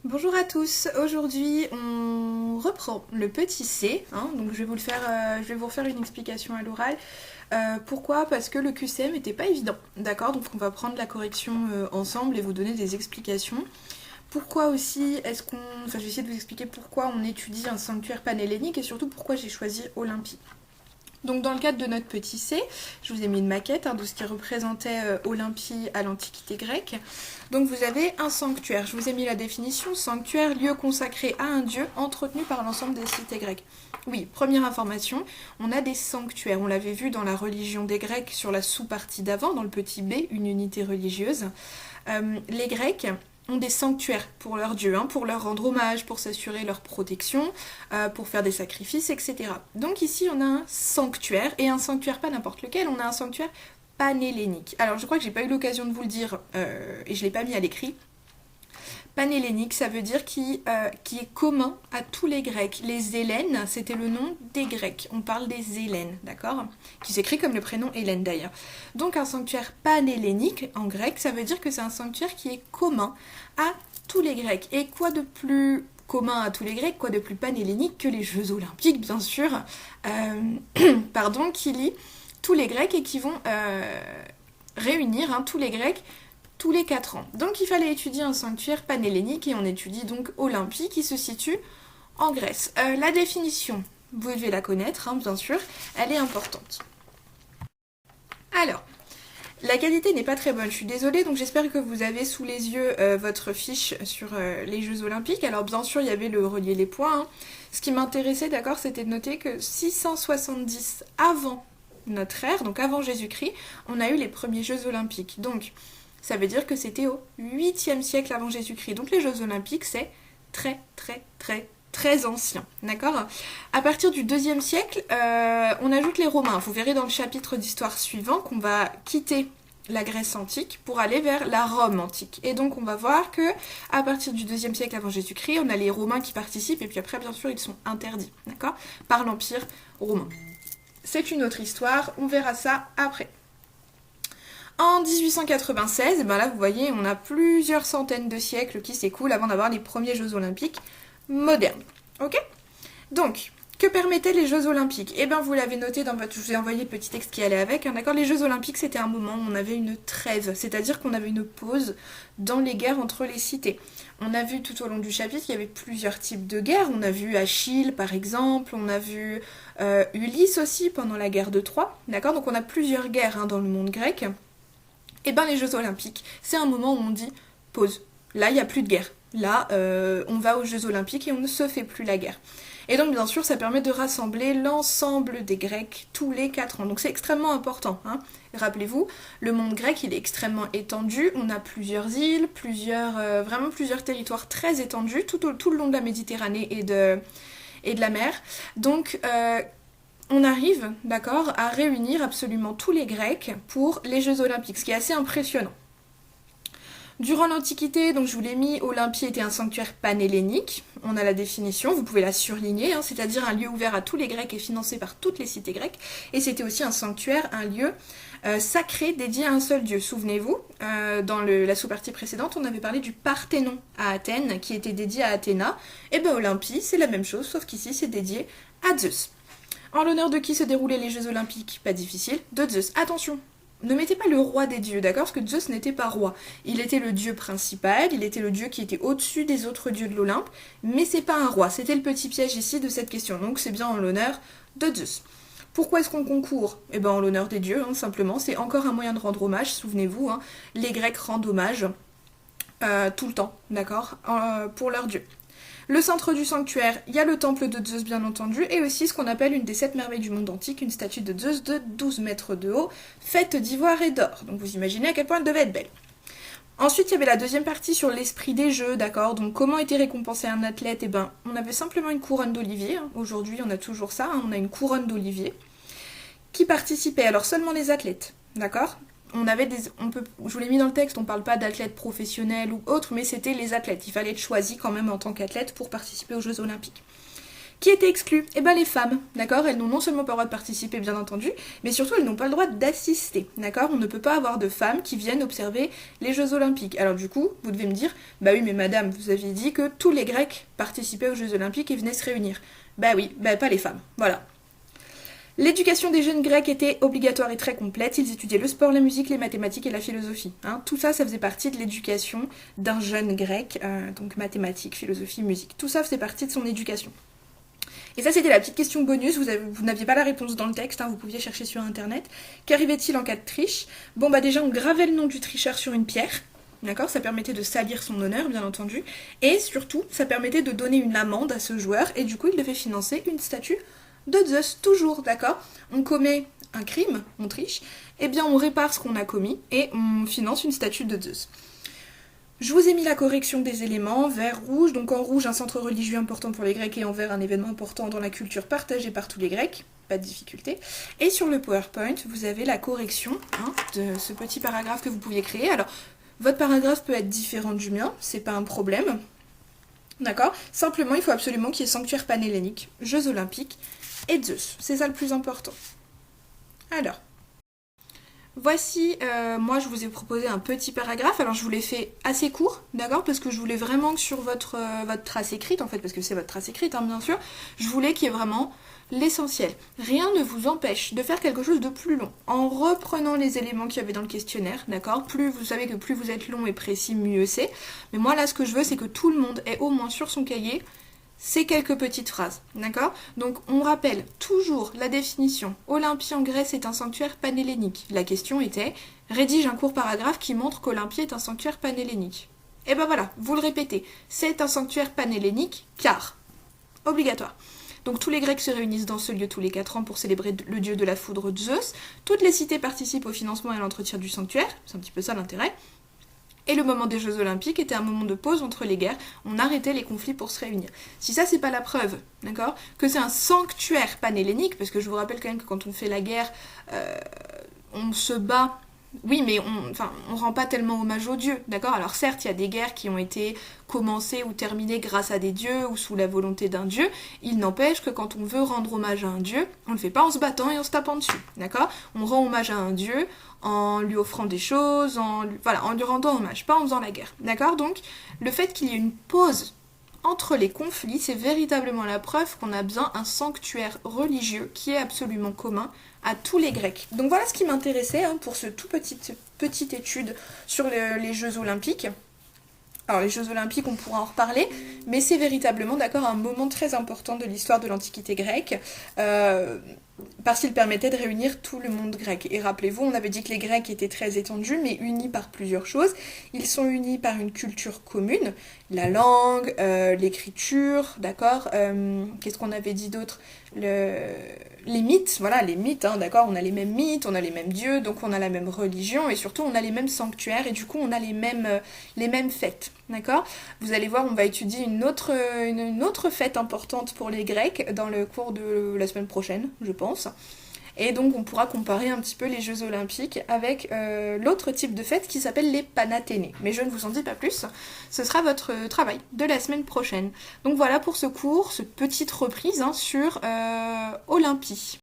Bonjour à tous, aujourd'hui on reprend le petit C, hein, donc je vais vous refaire une explication à l'oral. Pourquoi? Parce que le QCM n'était pas évident, d'accord? Donc on va prendre la correction ensemble et vous donner des explications. Pourquoi aussi je vais essayer de vous expliquer pourquoi on étudie un sanctuaire panhellénique et surtout pourquoi j'ai choisi Olympie. Donc dans le cadre de notre petit C, je vous ai mis une maquette de ce qui représentait Olympie à l'Antiquité grecque. Donc vous avez un sanctuaire, je vous ai mis la définition, sanctuaire, lieu consacré à un dieu entretenu par l'ensemble des cités grecques. Oui, première information, on a des sanctuaires, on l'avait vu dans la religion des Grecs sur la sous-partie d'avant, dans le petit B, une unité religieuse. Les Grecs ont des sanctuaires pour leurs dieux, pour leur rendre hommage, pour s'assurer leur protection, pour faire des sacrifices, etc. Donc ici on a un sanctuaire, et un sanctuaire pas n'importe lequel, on a un sanctuaire panhellénique. Alors je crois que j'ai pas eu l'occasion de vous le dire, et je l'ai pas mis à l'écrit. Panhellénique, ça veut dire qui est commun à tous les Grecs. Les Hellènes, c'était le nom des Grecs. On parle des Hellènes, d'accord? Qui s'écrit comme le prénom Hélène d'ailleurs. Donc un sanctuaire panhellénique, en grec, ça veut dire que c'est un sanctuaire qui est commun à tous les Grecs. Et quoi de plus commun à tous les Grecs, quoi de plus panhellénique que les Jeux Olympiques, bien sûr, qui lient tous les Grecs et qui vont réunir tous les Grecs tous les 4 ans. Donc il fallait étudier un sanctuaire panhellénique et on étudie donc Olympie qui se situe en Grèce. La définition, vous devez la connaître, bien sûr, elle est importante. Alors, la qualité n'est pas très bonne, je suis désolée, donc j'espère que vous avez sous les yeux votre fiche sur les Jeux Olympiques. Alors bien sûr, il y avait le relier les points. Ce qui m'intéressait, d'accord, c'était de noter que 670 avant notre ère, donc avant Jésus-Christ, on a eu les premiers Jeux Olympiques. Donc, ça veut dire que c'était au 8e siècle avant Jésus-Christ. Donc les Jeux Olympiques, c'est très, très, très, très ancien. D'accord? À partir du 2e siècle, on ajoute les Romains. Vous verrez dans le chapitre d'histoire suivant qu'on va quitter la Grèce antique pour aller vers la Rome antique. Et donc on va voir que à partir du 2e siècle avant Jésus-Christ, on a les Romains qui participent et puis après, bien sûr, ils sont interdits. D'accord? Par l'Empire romain. C'est une autre histoire, on verra ça après. En 1896, là vous voyez, on a plusieurs centaines de siècles qui s'écoulent avant d'avoir les premiers Jeux Olympiques modernes. Ok? Donc, que permettaient les Jeux Olympiques? Vous l'avez noté dans votre... Je vous ai envoyé le petit texte qui allait avec, d'accord? Les Jeux Olympiques, c'était un moment où on avait une trêve, c'est-à-dire qu'on avait une pause dans les guerres entre les cités. On a vu tout au long du chapitre qu'il y avait plusieurs types de guerres. On a vu Achille, par exemple, on a vu Ulysse aussi pendant la guerre de Troie, d'accord? Donc on a plusieurs guerres dans le monde grec. Les Jeux Olympiques, c'est un moment où on dit pause. Là, il n'y a plus de guerre. Là, on va aux Jeux Olympiques et on ne se fait plus la guerre. Et donc, bien sûr, ça permet de rassembler l'ensemble des Grecs tous les 4 ans. Donc, c'est extrêmement important. Rappelez-vous, le monde grec, il est extrêmement étendu. On a plusieurs îles, vraiment plusieurs territoires très étendus, tout le long de la Méditerranée et de la mer. Donc, on arrive, d'accord, à réunir absolument tous les Grecs pour les Jeux Olympiques, ce qui est assez impressionnant. Durant l'Antiquité, donc je vous l'ai mis, Olympie était un sanctuaire panhellénique. On a la définition, vous pouvez la surligner, c'est-à-dire un lieu ouvert à tous les Grecs et financé par toutes les cités grecques. Et c'était aussi un sanctuaire, un lieu sacré dédié à un seul dieu. Souvenez-vous, dans la sous-partie précédente, on avait parlé du Parthénon à Athènes, qui était dédié à Athéna. Et Olympie, c'est la même chose, sauf qu'ici, c'est dédié à Zeus. En l'honneur de qui se déroulaient les Jeux Olympiques? Pas difficile, de Zeus. Attention, ne mettez pas le roi des dieux, d'accord? Parce que Zeus n'était pas roi. Il était le dieu principal, il était le dieu qui était au-dessus des autres dieux de l'Olympe, mais c'est pas un roi. C'était le petit piège ici de cette question, donc c'est bien en l'honneur de Zeus. Pourquoi est-ce qu'on concourt? En l'honneur des dieux, simplement. C'est encore un moyen de rendre hommage, souvenez-vous, les Grecs rendent hommage tout le temps, d'accord? Pour leurs dieux. Le centre du sanctuaire, il y a le temple de Zeus bien entendu, et aussi ce qu'on appelle une des 7 merveilles du monde antique, une statue de Zeus de 12 mètres de haut, faite d'ivoire et d'or. Donc vous imaginez à quel point elle devait être belle. Ensuite, il y avait la deuxième partie sur l'esprit des jeux, d'accord? Donc comment était récompensé un athlète? On avait simplement une couronne d'olivier. Aujourd'hui, on a toujours ça, on a une couronne d'olivier qui participait. Alors seulement les athlètes, d'accord? Je vous l'ai mis dans le texte, on parle pas d'athlètes professionnels ou autres, mais c'était les athlètes. Il fallait être choisi quand même en tant qu'athlète pour participer aux Jeux Olympiques. Qui étaient exclues? Eh ben les femmes, d'accord? Elles n'ont non seulement pas le droit de participer, bien entendu, mais surtout elles n'ont pas le droit d'assister, d'accord? On ne peut pas avoir de femmes qui viennent observer les Jeux Olympiques. Alors du coup, vous devez me dire, bah oui mais madame, vous aviez dit que tous les Grecs participaient aux Jeux Olympiques et venaient se réunir. Bah oui, bah pas les femmes, voilà. L'éducation des jeunes grecs était obligatoire et très complète. Ils étudiaient le sport, la musique, les mathématiques et la philosophie. Tout ça, ça faisait partie de l'éducation d'un jeune grec, donc mathématiques, philosophie, musique. Tout ça faisait partie de son éducation. Et ça, c'était la petite question bonus. Vous n'aviez pas la réponse dans le texte, vous pouviez chercher sur internet. Qu'arrivait-il en cas de triche? Bon, bah déjà, on gravait le nom du tricheur sur une pierre. D'accord, ça permettait de salir son honneur, bien entendu. Et surtout, ça permettait de donner une amende à ce joueur. Et du coup, il devait financer une statue de Zeus, toujours, d'accord? On commet un crime, on triche, eh bien on répare ce qu'on a commis et on finance une statue de Zeus. Je vous ai mis la correction des éléments, vert, rouge, donc en rouge un centre religieux important pour les Grecs et en vert un événement important dans la culture partagée par tous les Grecs, pas de difficulté. Et sur le PowerPoint, vous avez la correction de ce petit paragraphe que vous pouviez créer. Alors, votre paragraphe peut être différent du mien, c'est pas un problème, d'accord? Simplement, il faut absolument qu'il y ait sanctuaire panhellénique, Jeux Olympiques, et Zeus. C'est ça le plus important. Alors, voici, moi je vous ai proposé un petit paragraphe. Alors je vous l'ai fait assez court, d'accord? Parce que je voulais vraiment que sur votre trace écrite, en fait, parce que c'est votre trace écrite, bien sûr, je voulais qu'il y ait vraiment l'essentiel. Rien ne vous empêche de faire quelque chose de plus long. En reprenant les éléments qu'il y avait dans le questionnaire, d'accord? Plus vous savez que plus vous êtes long et précis, mieux c'est. Mais moi là, ce que je veux, c'est que tout le monde ait au moins sur son cahier ces quelques petites phrases, d'accord? Donc on rappelle toujours la définition. Olympie en Grèce est un sanctuaire panhellénique. La question était, rédige un court paragraphe qui montre qu'Olympie est un sanctuaire panhellénique. Et ben voilà, vous le répétez, c'est un sanctuaire panhellénique car, obligatoire. Donc tous les Grecs se réunissent dans ce lieu tous les 4 ans pour célébrer le dieu de la foudre Zeus. Toutes les cités participent au financement et à l'entretien du sanctuaire, c'est un petit peu ça l'intérêt. Et le moment des Jeux Olympiques était un moment de pause entre les guerres, on arrêtait les conflits pour se réunir. Si ça c'est pas la preuve, d'accord, que c'est un sanctuaire panhellénique, parce que je vous rappelle quand même que quand on fait la guerre, on se bat, oui mais on rend pas tellement hommage aux dieux, d'accord? Alors certes il y a des guerres qui ont été commencées ou terminées grâce à des dieux ou sous la volonté d'un dieu, il n'empêche que quand on veut rendre hommage à un dieu, on le fait pas en se battant et en se tapant dessus, d'accord? On rend hommage à un dieu en lui offrant des choses, en lui rendant hommage, pas en faisant la guerre, d'accord? Donc le fait qu'il y ait une pause entre les conflits, c'est véritablement la preuve qu'on a besoin d'un sanctuaire religieux qui est absolument commun à tous les Grecs. Donc voilà ce qui m'intéressait pour ce tout petite étude sur les Jeux Olympiques. Alors les Jeux Olympiques, on pourra en reparler, mais c'est véritablement, d'accord, un moment très important de l'histoire de l'Antiquité grecque, parce qu'il permettait de réunir tout le monde grec. Et rappelez-vous, on avait dit que les Grecs étaient très étendus, mais unis par plusieurs choses. Ils sont unis par une culture commune, la langue, l'écriture, d'accord, qu'est-ce qu'on avait dit d'autre? Les mythes, voilà, les mythes, d'accord, on a les mêmes mythes, on a les mêmes dieux, donc on a la même religion, et surtout on a les mêmes sanctuaires, et du coup on a les mêmes fêtes, d'accord? Vous allez voir, on va étudier une autre fête importante pour les Grecs dans le cours de la semaine prochaine, je pense. Et donc on pourra comparer un petit peu les Jeux Olympiques avec l'autre type de fête qui s'appelle les Panathénées. Mais je ne vous en dis pas plus, ce sera votre travail de la semaine prochaine. Donc voilà pour ce cours, cette petite reprise sur Olympie.